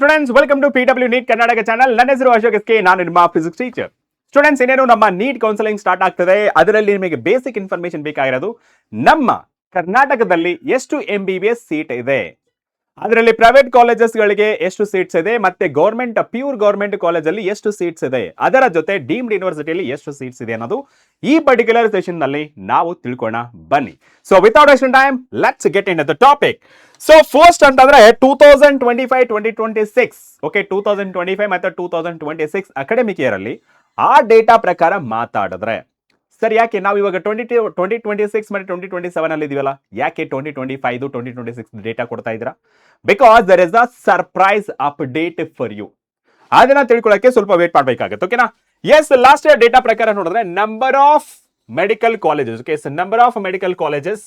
Students welcome to PW NEET Karnataka channel. ನನ್ನ ಹೆಸರು Ashok S K, ನಾನು ನಿಮ್ಮ ಫಿಸಿಕ್ಸ್ ಟೀಚರ್. ಸ್ಟೂಡೆಂಟ್ಸ್, ಇನ್ನೇನು ನಮ್ಮ ನೀಟ್ ಕೌನ್ಸಿಲಿಂಗ್ ಸ್ಟಾರ್ಟ್ ಆಗ್ತದೆ. ಅದರಲ್ಲಿ ನಿಮಗೆ ಬೇಸಿಕ್ ಇನ್ಫಾರ್ಮೇಶನ್ ಬೇಕಾಗಿರೋದು ನಮ್ಮ ಕರ್ನಾಟಕದಲ್ಲಿ ಎಷ್ಟು MBBS ಸೀಟ್ ಇದೆ, ಅದರಲ್ಲಿ ಪ್ರೈವೇಟ್ ಕಾಲೇಜಸ್ಗಳಿಗೆ ಎಷ್ಟು ಸೀಟ್ಸ್ ಇದೆ, ಮತ್ತೆ ಗೌರ್ಮೆಂಟ್ ಪ್ಯೂರ್ ಗೌರ್ಮೆಂಟ್ ಕಾಲೇಜಲ್ಲಿ ಎಷ್ಟು ಸೀಟ್ಸ್ ಇದೆ, ಅದರ ಜೊತೆ ಡೀಮ್ಡ್ ಯೂನಿವರ್ಸಿಟಿಯಲ್ಲಿ ಎಷ್ಟು ಸೀಟ್ಸ್ ಇದೆ ಅನ್ನೋದು ಈ ಪರ್ಟಿಕ್ಯುಲರ್ ಸೆಷನ್ ನಲ್ಲಿ ನಾವು ತಿಳ್ಕೋಣ ಬನ್ನಿ. So without wasting time let's get in the topic. So first ಅಂತಂದ್ರೆ 2025-2026 ಓಕೆ, 2025 ಮತ್ತೆ 2026 ಅಕಾಡೆಮಿಕ್ ಇಯರ್ ಅಲ್ಲಿ ಆ ಡೇಟಾ ಪ್ರಕಾರ ಮಾತಾಡಿದ್ರೆ ಸರ್, ಯಾಕೆ ನಾವು ಇವಾಗ 2026 ಮತ್ತೆ 2027 ಅಲ್ಲಿ ಇದೀವಲ್ಲ, ಯಾಕೆ 2025 2026 ಡೇಟಾ ಕೊಡ್ತಾ ಇದ್ದೀರಾ? Because there is a surprise update for you. ಅದನ್ನ ತಿಳ್ಕೊಳ್ಳೋಕೆ ಸ್ವಲ್ಪ ವೇಟ್ ಮಾಡಬೇಕಾಗುತ್ತೆ. ಓಕೆನಾ? ಎಸ್, ಲಾಸ್ಟ್ ಇಯರ್ ಡೇಟಾ ಪ್ರಕಾರ ನೋಡಿದ್ರೆ number of medical colleges, okay, number of medical colleges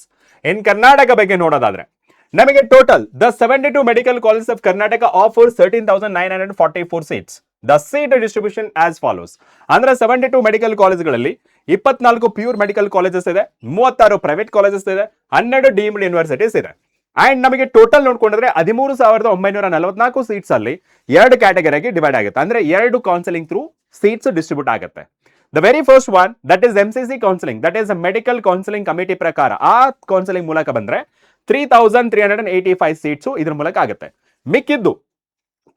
ಇನ್ ಕರ್ನಾಟಕ ಬಗ್ಗೆ ನೋಡೋದಾದ್ರೆ ನಮಗೆ total the 72 medical colleges of Karnataka offer 13,944 seats. The seat distribution as follows. ಅಂದ್ರೆ 72 ಮೆಡಿಕಲ್ ಕಾಲೇಜ್ಗಳಲ್ಲಿ 24 ಪ್ಯೂರ್ ಮೆಡಿಕಲ್ ಕಾಲೇಜಸ್ ಇದೆ, 36 ಪ್ರೈವೇಟ್ ಕಾಲೇಜಸ್ ಇದೆ, 12 deemed universities ಇದೆ. And ನಮಗೆ ಟೋಟಲ್ ನೋಡ್ಕೊಂಡ್ರೆ 13,944 seats ಅಲ್ಲಿ 2 ಕ್ಯಾಟಗರಿಗೆ ಡಿವೈಡ್ ಆಗುತ್ತೆ. ಅಂದ್ರೆ 2 ಕೌನ್ಸಿಲಿಂಗ್ ಥ್ರೂ ಸೀಟ್ಸ್ ಡಿಸ್ಟ್ರಿಬ್ಯೂಟ್ ಆಗುತ್ತೆ. The very first one that is MCC counselling, that is medical counselling committee ಪ್ರಕಾರ ಆ ಕೌನ್ಸಿಲಿಂಗ್ ಮೂಲಕ ಬಂದ್ರೆ 3,385 ಸೀಟ್ಸ್ ಇದ್ರ ಮೂಲಕ ಆಗುತ್ತೆ. ಮಿಕ್ಕಿದ್ದು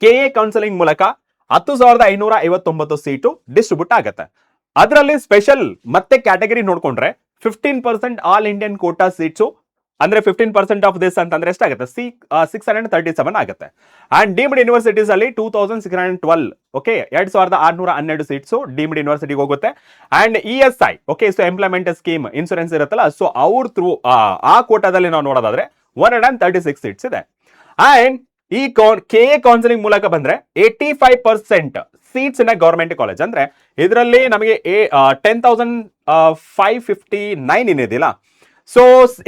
KA ಕೌನ್ಸಿಲಿಂಗ್ ಮೂಲಕ 10,559 ಸೀಟು ಡಿಸ್ಟ್ರಿಬ್ಯೂಟ್ ಆಗುತ್ತೆ. ಅದರಲ್ಲಿ ಸ್ಪೆಷಲ್ ಮತ್ತೆ ಕ್ಯಾಟಗರಿ ನೋಡ್ಕೊಂಡ್ರೆ 15% ಆಲ್ ಇಂಡಿಯನ್ ಕೋಟಾ ಸೀಟ್ಸು, ಅಂದ್ರೆ 15% ಆಫ್ ದಿಸ್ ಅಂತಂದ್ರೆ ಎಷ್ಟಾಗುತ್ತೆ? 637 ಆಗುತ್ತೆ. ಅಂಡ್ ಡೀಮ್ಡ್ ಯೂನಿವರ್ಸಿಟೀಸ್ ಅಲ್ಲಿ 2,612, ಓಕೆ, 2,612 ಸೀಟ್ಸ್ ಡೀಮ್ಡ್ ಯೂನಿವರ್ಸಿಟಿಗೆ ಹೋಗುತ್ತೆ. And ESI, okay, so employment scheme insurance ಇರುತ್ತಲ್ಲ, ಸೊ ಅವ್ರ ಥ್ರೂ ಆ ಕೋಟಾದಲ್ಲಿ ನಾವು ನೋಡೋದಾದ್ರೆ 136 ಸೀಟ್ಸ್ ಇದೆ. ಅಂಡ್ ಈ KA ಕೌನ್ಸಿಲಿಂಗ್ ಮೂಲಕ ಬಂದ್ರೆ 85% ಸೀಟ್ಸ್ ಇನ್ ಗೌರ್ಮೆಂಟ್ ಕಾಲೇಜ್. ಅಂದ್ರೆ ಇದರಲ್ಲಿ ನಮಗೆ 10,559 ಏನಿದಿಲ್ಲ, so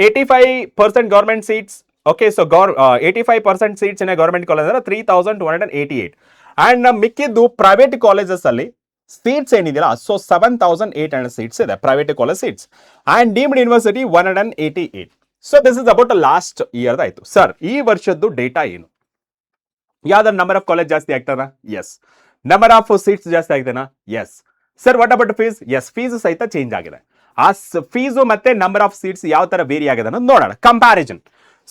85% government seats, okay, so 85% seats in government college ಅಂದ್ರೆ 3,288. ಅಂಡ್ ಮಿಕ್ಕಿದ್ದು ಪ್ರೈವೇಟ್ ಕಾಲೇಜಸ್ ಅಲ್ಲಿ ಸೀಟ್ಸ್ ಏನಿದೆಯಲ್ಲ, ಸೊ 7,800 ಸೀಟ್ಸ್ ಇದೆ private college seats. And deemed university 188. So this is about last year ಆಯ್ತು. ಸರ್, ಈ ವರ್ಷದ್ದು ಡೇಟಾ ಏನು? ಯಾವ್ದಾದ್ರು ನಂಬರ್ ಆಫ್ ಕಾಲೇಜ್ ಜಾಸ್ತಿ ಆಗ್ತದ? ಎಸ್. ನಂಬರ್ ಆಫ್ ಸೀಟ್ಸ್ ಜಾಸ್ತಿ ಆಗ್ತದಾ? Yes. Sir, what about fees? Yes, fees ಸಹಿತ ಚೇಂಜ್ ಆಗಿದೆ. ಆ ಫೀಸು ಮತ್ತೆ ನಂಬರ್ ಆಫ್ ಸೀಟ್ಸ್ ಯಾವ ತರ ವೇರಿ ಆಗಿದೆ ಅನ್ನೋದು ನೋಡೋಣ, ಕಂಪ್ಯಾರಿಸನ್.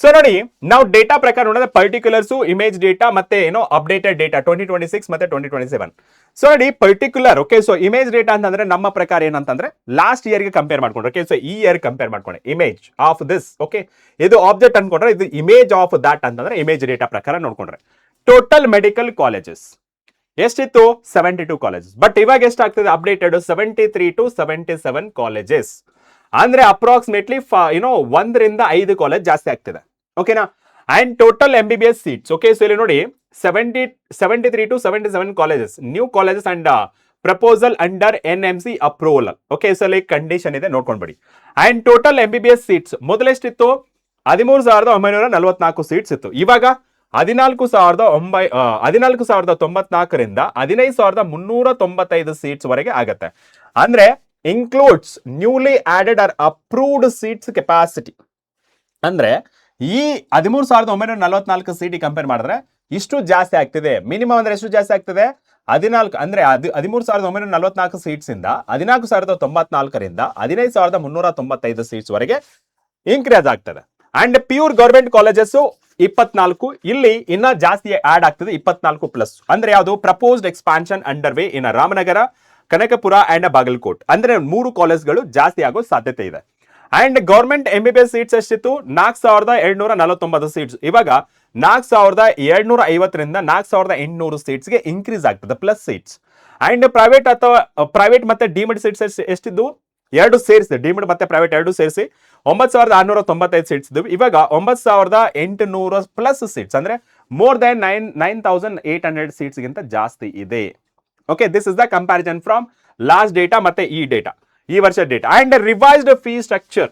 ಸೊ ನೋಡಿ, ನಾವು ಡೇಟಾ ಪ್ರಕಾರ ನೋಡಿದ್ರೆ ಪರ್ಟಿಕ್ಯುಲರ್ಸ್, ಇಮೇಜ್ ಡೇಟಾ ಮತ್ತೆ ಏನೋ ಅಪ್ಡೇಟೆಡ್ ಡೇಟಾ 2026 ಮತ್ತೆ 2027. ಸೊ ನೋಡಿ, particular, okay, so image data ಅಂತಂದ್ರೆ ನಮ್ಮ ಪ್ರಕಾರ ಏನಂತಂದ್ರೆ ಲಾಸ್ಟ್ ಇಯರ್ಗೆ ಕಂಪೇರ್ ಮಾಡ್ಕೊಂಡ್ರೆ, ಓಕೆ, ಸೊ ಈ ಇಯರ್ ಕಂಪೇರ್ ಮಾಡ್ಕೊಂಡೆ ಇಮೇಜ್ ಆಫ್ ದಿಸ್, ಓಕೆ, ಇದು ಆಬ್ಜೆಕ್ಟ್ ಅನ್ಕೊಂಡ್ರೆ ಇದು ಇಮೇಜ್ ಆಫ್ ದಾಟ್ ಅಂತಂದ್ರೆ ಇಮೇಜ್ ಡೇಟಾ ಪ್ರಕಾರ ನೋಡ್ಕೊಂಡ್ರೆ ಟೋಟಲ್ ಮೆಡಿಕಲ್ ಕಾಲೇಜಸ್ ಎಷ್ಟಿತ್ತು? 72 ಕಾಲೇಜಸ್. ಬಟ್ ಇವಾಗ ಎಷ್ಟಾಗ್ತದೆ ಅಪ್ಡೇಟೆಡ್? 73 to 77 colleges. ಅಂದ್ರೆ ಅಪ್ರಾಕ್ಸಿಮೇಟ್ಲಿ 1ರಿಂದ 5 ಕಾಲೇಜ್ ಜಾಸ್ತಿ ಆಗ್ತಿದೆ. ಓಕೆನಾ? And total MBBS seats, okay, so ಇಲ್ಲಿ ನೋಡಿ 73 to 77 colleges, new colleges and proposal under NMC approval. Okay, so ಇಲ್ಲಿ ಕಂಡೀಷನ್ ಇದೆ, ನೋಡ್ಕೊಂಡ್ಬಿಡಿ. ಅಂಡ್ ಟೋಟಲ್ MBBS ಸೀಟ್ಸ್ ಮೊದಲೆಷ್ಟಿತ್ತು? 13,944 ಸೀಟ್ಸ್ ಇತ್ತು. ಇವಾಗ 14,094ರಿಂದ 15,395 ಸೀಟ್ಸ್ ವರೆಗೆ ಆಗತ್ತೆ. ಅಂದ್ರೆ includes newly added or approved seats capacity. ಅಂದ್ರೆ ಈ 13,944 ಸೀಟ್ ಕಂಪೇರ್ ಮಾಡಿದ್ರೆ ಇಷ್ಟು ಜಾಸ್ತಿ ಆಗ್ತಿದೆ. ಮಿನಿಮಮ್ ಅಂದ್ರೆ ಎಷ್ಟು ಜಾಸ್ತಿ ಆಗ್ತಿದೆ? 14, ಅಂದ್ರೆ 13,944 ಸೀಟ್ಸ್ ಇಂದ 14,094ರಿಂದ 15,395 ಸೀಟ್ಸ್ ವರೆಗೆ ಇನ್ಕ್ರೀಸ್ ಆಗ್ತದೆ. ಅಂಡ್ ಪ್ಯೂರ್ ಗೌರ್ಮೆಂಟ್ ಕಾಲೇಜಸ್ 24, ಇಲ್ಲಿ ಇನ್ನ ಜಾಸ್ತಿ ಆಡ್ ಆಗ್ತದೆ 24 ಪ್ಲಸ್. ಅಂದ್ರೆ ಯಾವುದು? Proposed expansion under way in Ramanagara, Kanakapura and Bagalkot. ಅಂದ್ರೆ 3 ಕಾಲೇಜ್ಗಳು ಜಾಸ್ತಿ ಆಗೋ ಸಾಧ್ಯತೆ ಇದೆ. ಅಂಡ್ ಗೌರ್ಮೆಂಟ್ MBBS ಸೀಟ್ಸ್ ಎಷ್ಟಿತ್ತು? 4,749 ಸೀಟ್ಸ್. ಇವಾಗ 4,750ರಿಂದ 4,800 ಸೀಟ್ಸ್ಗೆ ಇನ್ಕ್ರೀಸ್ ಆಗ್ತದೆ, ಪ್ಲಸ್ ಸೀಟ್ಸ್. ಅಂಡ್ ಪ್ರೈವೇಟ್ ಮತ್ತೆ ಡೀಮ್ಡ್ ಸೀಟ್ಸ್ ಎಷ್ಟಿದ್ದು? 2 ಸೇರಿಸಿ, ಡೀಮ್ಡ್ ಮತ್ತೆ ಪ್ರೈವೇಟ್ 2 ಸೇರಿಸಿ 9,695 ಸೀಟ್ಸ್ ಇದ್ವು. ಇವಾಗ 9,800 ಪ್ಲಸ್ ಸೀಟ್ಸ್, ಅಂದ್ರೆ ಮೋರ್ ದನ್ 9,800 ಸೀಟ್ಸ್ ಗಿಂತ ಜಾಸ್ತಿ ಇದೆ. Okay, this is the comparison from last data ಮತ್ತೆ ಈ ಡೇಟಾ, ಈ ವರ್ಷದ data. And revised fee structure.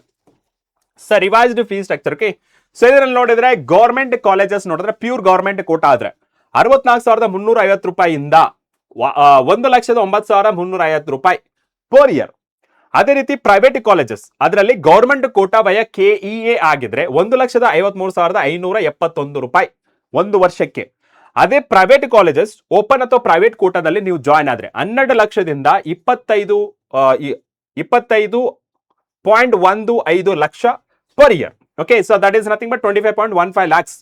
Sir, revised fee structure, okay, so ಇದರಲ್ಲಿ ನೋಡಿದ್ರೆ ಗೌರ್ಮೆಂಟ್ ಕಾಲೇಜಸ್ ನೋಡಿದ್ರೆ ಪ್ಯೂರ್ ಗೌರ್ಮೆಂಟ್ ಕೋಟಾ ಆದ್ರೆ 64,350 ರೂಪಾಯಿಯಿಂದ 1,09,350 ರೂಪಾಯಿ ಪರ್ ಇಯರ್. ಅದೇ ರೀತಿ ಪ್ರೈವೇಟ್ ಕಾಲೇಜಸ್ ಅದರಲ್ಲಿ ಗವರ್ಮೆಂಟ್ ಕೋಟಾ ವಯ KEA ಆಗಿದ್ರೆ 1,53,571 ರೂಪಾಯಿ ಒಂದು ವರ್ಷಕ್ಕೆ. ಅದೇ ಪ್ರೈವೇಟ್ ಕಾಲೇಜಸ್ ಓಪನ್ ಅಥವಾ ಪ್ರೈವೇಟ್ ಕೋಟಾದಲ್ಲಿ ನೀವು ಜಾಯ್ನ್ ಆದ್ರೆ 12 ಲಕ್ಷದಿಂದ 25.15 lakh per year. Okay, so that is nothing but 25.15 lakhs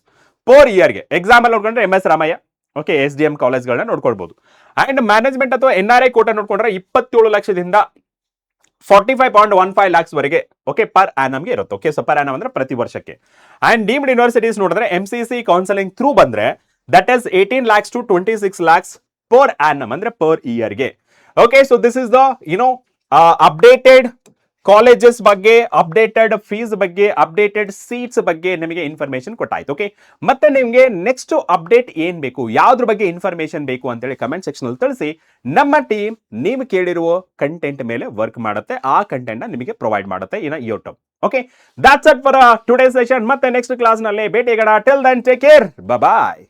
per ಇಯರ್ಗೆ. ಎಕ್ಸಾಮ್ ಅಲ್ಲಿ ನೋಡ್ಕೊಂಡ್ರೆ MS ರಾಮಯ್ಯ, ಓಕೆ, SDM ಕಾಲೇಜ್ಗಳನ್ನ ನೋಡ್ಕೊಳ್ಬಹುದು. ಅಂಡ್ ಮ್ಯಾನೇಜ್ಮೆಂಟ್ ಅಥವಾ NRI ಕೋಟಾ ನೋಡ್ಕೊಂಡ್ರೆ 27 ಲಕ್ಷದಿಂದ 45.15 lakhs ವರೆಗೆ, ಓಕೆ, ಪರ್ ಆನಮ್ಗೆ ಇರುತ್ತೆ. ಓಕೆ, ಸೊ ಪರ್ ಆನಮ್ ಅಂದ್ರೆ ಪ್ರತಿ ವರ್ಷಕ್ಕೆ. ಅಂಡ್ ಡೀಮ್ಡ್ ಯೂನಿವರ್ಸಿಟೀಸ್ ನೋಡಿದ್ರೆ MCC ಕೌನ್ಸಲಿಂಗ್ ಥ್ರೂ ಬಂದ್ರೆ that is 18 lakhs to 26 lakhs per annum ಅಂದ್ರೆ ಪರ್ ಇಯರ್ಗೆ. Okay, so this is the updated colleges ಬಗ್ಗೆ, ಅಪ್ಡೇಟೆಡ್ ಫೀಸ್ ಬಗ್ಗೆ, ಅಪ್ಡೇಟೆಡ್ ಸೀಟ್ಸ್ ಬಗ್ಗೆ ನಿಮಗೆ ಇನ್ಫಾರ್ಮೇಶನ್ ಕೊಟ್ಟಾಯ್ತು. ಓಕೆ, ಮತ್ತೆ ನಿಮಗೆ ನೆಕ್ಸ್ಟ್ ಅಪ್ಡೇಟ್ ಏನ್ ಬೇಕು, ಯಾವ್ದ್ರ ಬಗ್ಗೆ ಇನ್ಫಾರ್ಮೇಶನ್ ಬೇಕು ಅಂತೇಳಿ ಕಮೆಂಟ್ ಸೆಕ್ಷನ್ ಅಲ್ಲಿ ತಿಳಿಸಿ. ನಮ್ಮ ಟೀಮ್ ನೀವು ಕೇಳಿರುವ ಕಂಟೆಂಟ್ ಮೇಲೆ ವರ್ಕ್ ಮಾಡುತ್ತೆ, ಆ ಕಂಟೆಂಟ್ ನಿಮಗೆ ಪ್ರೊವೈಡ್ ಮಾಡುತ್ತೆ in YouTube. Okay, that's it for today session. ಮತ್ತೆ ನೆಕ್ಸ್ಟ್ ಕ್ಲಾಸ್ ನಲ್ಲಿ ಭೇಟಿಯಾಗೋಣ. ಟಿಲ್ ದೆನ್ ಟೇಕ್ ಕೇರ್, ಬಾಯ್.